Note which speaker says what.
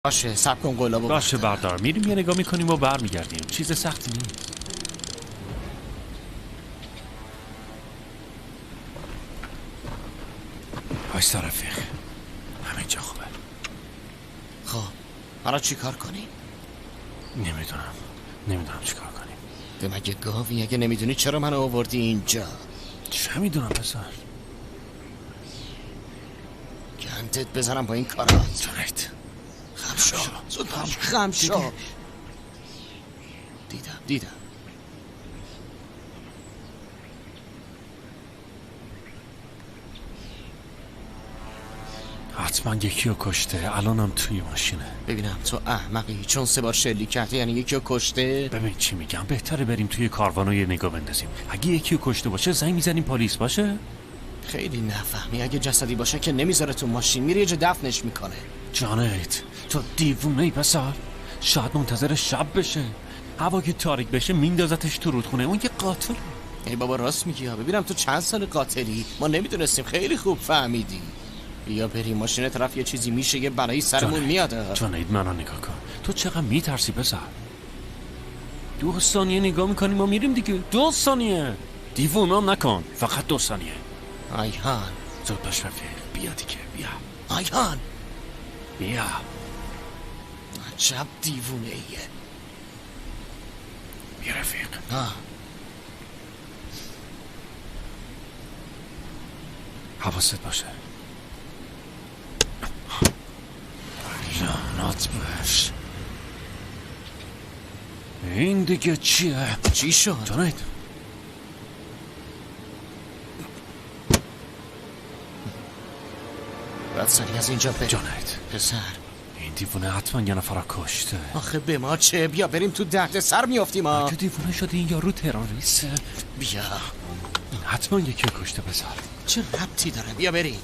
Speaker 1: باشه سب کن قلابو
Speaker 2: باشه بردار، میریم یه نگاه میکنیم و برمیگردیم. چیز سختی نیست. باش رفیق، همه جا خوبه.
Speaker 1: خب حالا چی کار کنیم؟
Speaker 2: نمیدونم چی کار کنیم.
Speaker 1: به مگه گاوی؟ اگه نمیدونی چرا منو آوردی اینجا؟
Speaker 2: چه میدونم پسر؟
Speaker 1: گندت بزنم با این کارات.
Speaker 2: جونیت
Speaker 1: خم شو زود خم شو. دیدم
Speaker 2: حتما یکی رو کشته. الانم توی ماشینه.
Speaker 1: ببینم تو احمقی چون 3 بار شلیک کرده یعنی یکی رو کشته؟
Speaker 2: ببین چی میگم، بهتره بریم توی کاروانو یه نگاه بندازیم. اگه یکی رو کشته باشه زنگ میزنیم پلیس. باشه؟
Speaker 1: خیلی نفهمی. اگه جسدی باشه که نمیذاره تو ماشین، میره یه جا دفنش میکنه.
Speaker 2: جانت تو دیوونه ای پسر. شاید منتظر شب بشه، هوا که تاریک بشه میندازتش تو رودخونه. اون یه قاتل.
Speaker 1: ای بابا راست میگی. ببینم تو چند سال قاتلی؟ ما نمیدونستیم. خیلی خوب فهمیدی. بیا بریم ماشین طرف یه چیزی میشه، یه بلایی سرمون میاد.
Speaker 2: جانت منو نگاه کن. تو چقدر میترسی پسر؟ 2 ثانیه نگاه میکنیم ما میریم دیگه. 2 ثانیه. دیوونم نکن، فقط 2 ثانیه.
Speaker 1: آیهان
Speaker 2: زود باش رفیق، بیا دیگه بیا.
Speaker 1: آیهان
Speaker 2: بیا.
Speaker 1: عجب دیوونه ایه.
Speaker 2: بیا رفیق. حواست باشه. لعنت بهش. این دیگه چیه؟
Speaker 1: چی شد؟
Speaker 2: جانت
Speaker 1: باید سریع از اینجا بریم.
Speaker 2: جانت
Speaker 1: پسر
Speaker 2: این دیوونه حتما یه نفر کشته.
Speaker 1: آخه به ما چه؟ بیا بریم تو درد سر میافتیم.
Speaker 2: اگه دیوونه شده این یارو تروریسته.
Speaker 1: بیا.
Speaker 2: حتما یکی کشته پسر.
Speaker 1: چه ربطی داره؟ بیا بریم.